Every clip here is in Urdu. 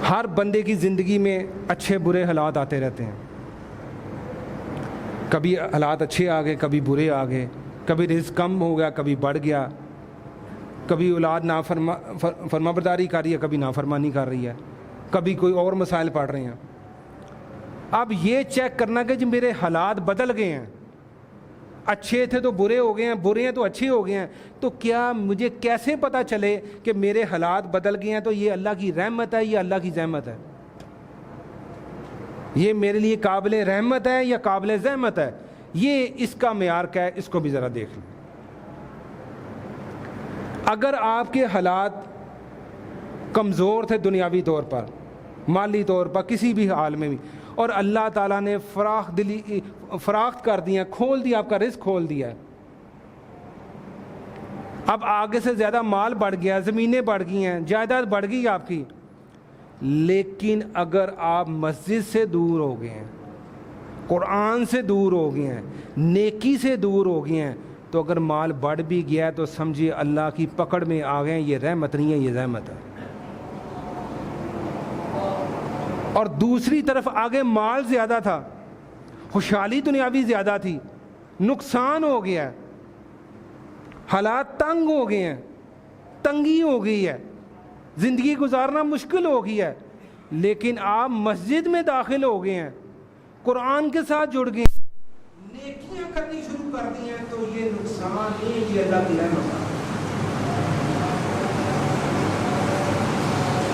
ہر بندے کی زندگی میں اچھے برے حالات آتے رہتے ہیں. کبھی حالات اچھے آ گئے, کبھی برے آ گئے, کبھی رزق کم ہو گیا, کبھی بڑھ گیا, کبھی اولاد فرما برداری کر رہی ہے, کبھی نافرمانی کر رہی ہے, کبھی کوئی اور مسائل پڑ رہے ہیں. اب یہ چیک کرنا کہ جو میرے حالات بدل گئے ہیں, اچھے تھے تو برے ہو گئے ہیں, برے ہیں تو اچھے ہو گئے ہیں, تو کیا مجھے کیسے پتہ چلے کہ میرے حالات بدل گئے ہیں تو یہ اللہ کی رحمت ہے یا اللہ کی زحمت ہے؟ یہ میرے لیے قابل رحمت ہے یا قابل زحمت ہے؟ یہ اس کا معیار کیا ہے, اس کو بھی ذرا دیکھ لیں. اگر آپ کے حالات کمزور تھے دنیاوی طور پر, مالی طور پر, کسی بھی حال میں بھی, اور اللہ تعالیٰ نے فراخت کر دیا, کھول دیا, آپ کا رزق کھول دیا ہے, اب آگے سے زیادہ مال بڑھ گیا, زمینیں بڑھ گئی ہیں, جائیداد بڑھ گئی آپ کی, لیکن اگر آپ مسجد سے دور ہو گئے ہیں, قرآن سے دور ہو گئے ہیں, نیکی سے دور ہو گئے ہیں, تو اگر مال بڑھ بھی گیا ہے تو سمجھیے اللہ کی پکڑ میں آ گئے ہیں, یہ رحمت نہیں ہے, یہ زحمت ہے. اور دوسری طرف آگے مال زیادہ تھا, خوشحالی دنیاوی زیادہ تھی, نقصان ہو گیا ہے, حالات تنگ ہو گئے ہیں, تنگی ہو گئی ہے, زندگی گزارنا مشکل ہو گئی ہے, لیکن آپ مسجد میں داخل ہو گئے ہیں, قرآن کے ساتھ جڑ گئے ہیں, نیکیاں کرنی شروع کر دی ہیں, تو یہ نقصان نہیں, یہ اللہ کی رحمت ہے.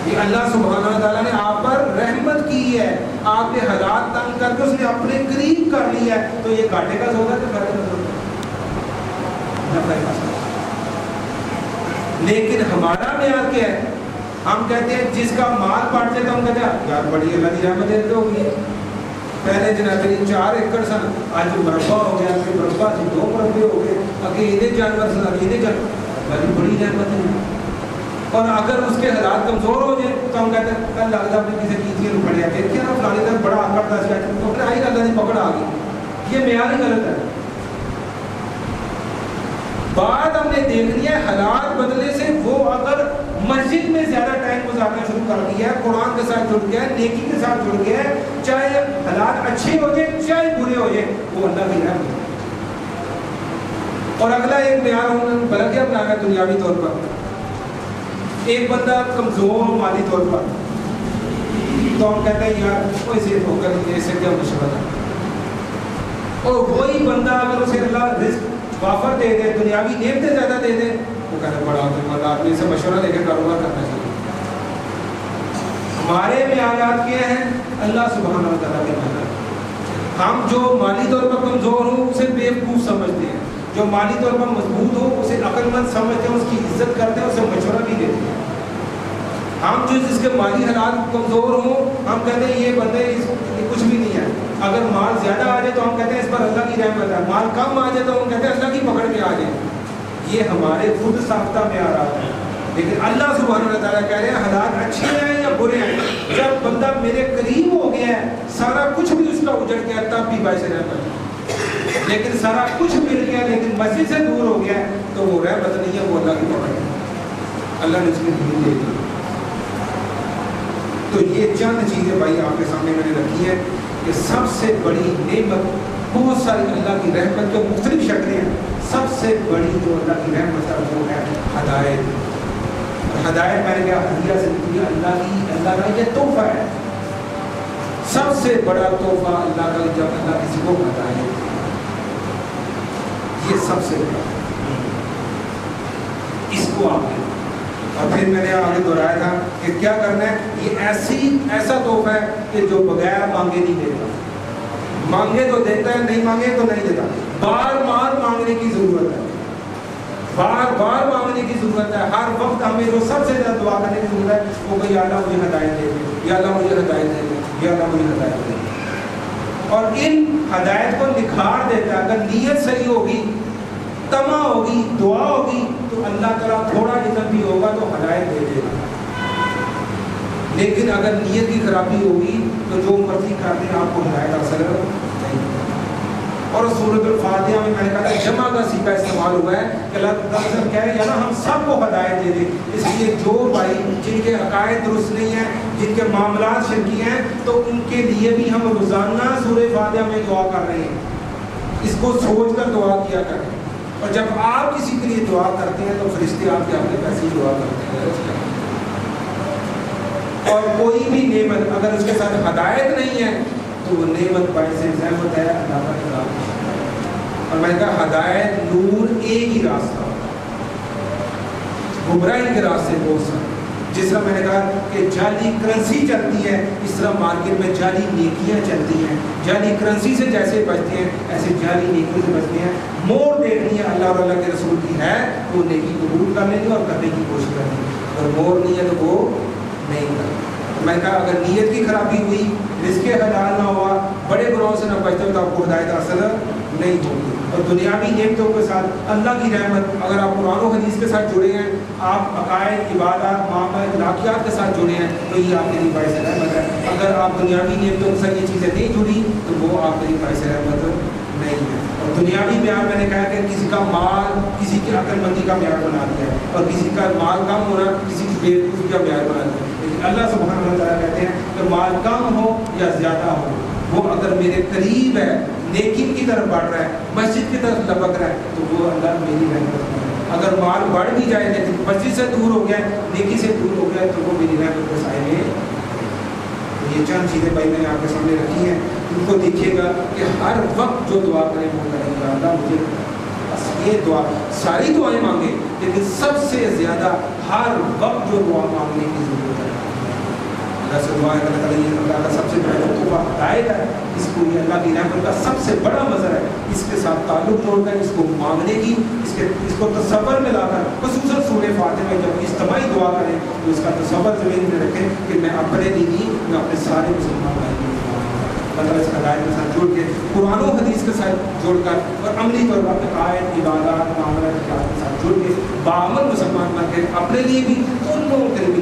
یہ اللہ سبحانہ تعالیٰ نے آپ پر رحمت کی ہے, آپ کے حالات تنگ کر کے اس نے اپنے قریب کر لیا ہے, تو یہ گھاٹے کا سودا ہے کہ فائدے کا سودا ہے؟ لیکن ہمارا معیار کیا ہے؟ ہم کہتے ہیں جس کا مال بڑھ جائے تو ہم کہتے ہیں یار بڑی اللہ کی رحمت ہے تو ہوگی. پہلے جناب 4 ایکڑ سن, آج مربع ہو گیا, پھر مربع سے 2 مربع ہو گئے, اکیلے جانور سن, اکیلے جانور, بڑی رحمت ہے. اور اگر اس کے حالات کمزور ہو جائے تو ہم کہتے ہیں کل لگتا اپنے کسی چیز میں پڑے, دیکھیے نا فلانے تک بڑا آکڑ تھا, تو پھر آئی اللہ کی پکڑ آ گئی. یہ معیار ہی غلط ہے. بات ہم نے دیکھنی ہے حالات بدلے سے, وہ اگر مسجد میں زیادہ ٹائم گزارنا شروع کر دیا ہے, قرآن کے ساتھ جڑ گیا ہے, نیکی کے ساتھ جڑ گیا ہے, چاہے حالات اچھے ہو جائے چاہے برے ہو جائے, وہ اللہ کی رحمت ہے. اور اگلا ایک معیار ہم بلکہ اپنانا دنیاوی طور پر, ایک بندہ کمزور ہو مالی طور پر, تو ہم کہتے ہیں یار کوئی سے ہو کر اس سے کیا مشورہ ہے. اور وہی بندہ اگر اسے اللہ رزق وافر دے دے, دنیاوی نعمتیں زیادہ دے دے, وہ کہتے ہیں بڑا تو آدمی سے مشورہ لے کے کاروبار کرنا چاہیے. ہمارے معیارات کیا ہیں؟ اللہ سبحانہ وتعالیٰ کے معیارات. ہم جو مالی طور پر کمزور ہوں اسے بیوقوف سمجھتے ہیں, جو مالی طور پر مضبوط ہو اسے عقل مند سمجھتے ہیں, اس کی عزت کرتے ہیں, اسے مشورہ بھی دیتے ہیں. ہم جو جس کے مالی حالات کمزور ہوں ہم کہتے ہیں یہ بندے کچھ بھی نہیں ہے. اگر مال زیادہ آ جائے تو ہم کہتے ہیں اس پر اللہ کی رحمت ہے, مال کم آ جائے تو ہم کہتے ہیں اللہ کی پکڑ میں آ جائے. یہ ہمارے خود ساختہ معیارات ہیں. لیکن اللہ سبحانہ وتعالیٰ کہہ رہے ہیں حالات اچھے ہیں یا برے ہیں, جب بندہ میرے قریب ہو گیا ہے, سارا کچھ بھی اس کا اجڑ گیا تب بھی باعث رحمت ہے. لیکن سارا کچھ مل گیا لیکن مسجد سے دور ہو گیا ہے, تو وہ رحمت نہیں ہے, وہ اللہ کی پکڑ ہے. اللہ نے اس کی دین دے دی. تو یہ چند چیزیں بھائی آپ کے سامنے میں نے رکھی ہے کہ سب سے بڑی نعمت, بہت ساری اللہ کی رحمت جو مختلف شکلیں ہیں, سب سے بڑی جو اللہ کی رحمت ہے وہ ہے ہدایت. ہدایت میں نے کہا ہدیہ سے اللہ کا یہ تحفہ ہے. سب سے بڑا تحفہ اللہ کا جب اللہ کسی کو ہدایت, یہ سب سے بڑا, اس کو آپ نے. اور پھر میں نے آگے دہرایا تھا کہ کیا کرنا ہے, یہ ایسا تحفہ ہے کہ جو بغیر مانگے نہیں دیتا. مانگے تو دیتا ہے, نہیں مانگے تو نہیں دیتا. بار بار مانگنے کی ضرورت ہے, بار بار مانگنے کی ضرورت ہے. ہر وقت ہمیں جو سب سے زیادہ دعا کرنے کی ضرورت ہے وہ کہ یا اللہ مجھے ہدایت دے دے, یا اللہ مجھے ہدایت دے دے, یا اللہ مجھے ہدایت دے دے. اور ان ہدایت کو نکھار دیتا ہے. اگر نیت صحیح ہوگی, تما ہوگی, دعا ہوگی, تو اللہ تعالیٰ تھوڑا جتنا بھی ہوگا تو ہدایت دے دے گا. لیکن اگر نیت کی خرابی ہوگی تو جو مرضی کر دیں آپ کو ہدایت حاصل نہیں. اور سورۃ الفاتحہ میں میں نے کہا کہ جمع کا سیکھا استعمال ہوا ہے کہ اللہ تعالیٰ کہہ رہے ہیں نا ہم سب کو ہدایت دے دیں. اس لیے جو بھائی جن کے عقائد درست نہیں ہیں, جن کے معاملات شرکی ہیں, تو ان کے لیے بھی ہم روزانہ سورہ فاتحہ میں دعا کر رہے ہیں. اس کو سوچ کر دعا کیا کریں. اور جب آپ کسی کے لیے دعا کرتے ہیں تو فرشتے آپ کے اپنے پیسے دعا کرتے ہیں. اور کوئی بھی نعمت اگر اس کے ساتھ ہدایت نہیں ہے تو وہ نعمت باعث زحمت ہے اللہ کا کلام. اور میں نے کہا ہدایت نور ایک ہی راستہ, گمراہی کے راستے بہت سارے. جس طرح میں نے کہا کہ جعلی کرنسی چلتی ہے, اس طرح مارکیٹ میں جعلی نیکیاں چلتی ہیں. جعلی کرنسی سے جیسے بچتے ہیں ایسے جعلی نیکیوں سے بچتے ہیں. موڑ دیکھنی ہے اللہ اور اللہ کے رسول کی ہے تو وہ نیکی قبول کر لیں گے اور کرنے کی کوشش کریں گے. اگر موڑ نہیں ہے تو وہ نہیں کریں. میں نے کہا اگر نیت کی خرابی ہوئی, رزق حلال نہ ہوا, بڑے گناہوں سے نہ بچتے ہو تو آپ کو ہدایت حاصل نہیں ہوگی. اور دنیاوی نعمتوں کے ساتھ اللہ کی رحمت, اگر آپ قرآن و حدیث کے ساتھ جڑے ہیں, آپ عقائد, عبادات, معاملات, اخلاقیات کے ساتھ جڑے ہیں تو یہ آپ کے لیے باعث رحمت ہے. اگر آپ دنیاوی نعمتوں کے ساتھ یہ چیزیں نہیں جڑی تو وہ آپ کے لیے باعث رحمت نہیں ہے. اور دنیاوی معیار میں نے کہا کہ کسی کا مال کسی کی عقل مندی کا معیار بنا دیا ہے, اور کسی کا مال کم ہونا کسی کی بیوقوفی کا معیار بنا دیا ہے. لیکن اللہ سبحانہ و تعالیٰ کہتے ہیں کہ مال کم ہو یا زیادہ ہو, وہ اگر میرے قریب ہے, نیکی کی طرف بڑھ رہا ہے, مسجد کی طرف لپک رہا ہے تو وہ اللہ میری رحمت ہے. اگر مال بڑھ بھی جائے لیکن مسجد سے دور ہو گیا, نیکی سے دور ہو گیا تو وہ میری رحمت کے سائے میں. یہ چند چیزیں بھائی میں نے آپ کے سامنے رکھی ہیں, ان کو دیکھیے گا کہ ہر وقت جو دعا کریں وہ کریں گا اللہ مجھے بس یہ دعا, ساری دعائیں مانگیں لیکن سب سے زیادہ ہر وقت جو دعا مانگنے کی ضرورت ہے. اللہ سے دعا ہے کہ اللہ کا سب سے بڑا تحفہ ہدایت ہے. اس کو یہ اللہ کی رحمت کا سب سے بڑا مظہر ہے. اس کے ساتھ تعلق جوڑ کر اس کو مانگنے کی, اس کو تصور میں لا کر, خصوصاً سورہ فاتحہ میں جب اجتماعی دعا کریں تو اس کا تصور زمین میں رکھیں کہ میں اپنے نہیں, میں اپنے سارے مسلمان بھائی کو مطلب اس ہدایت کے ساتھ جوڑ کے, قرآن و حدیث کے ساتھ جوڑ کر, اور عملی طور پر عقائد, عبادات, معاملات کے ساتھ جوڑ کے باعمل مسلمان بن کے اپنے لیے بھی ان لوگوں کے لیے بھی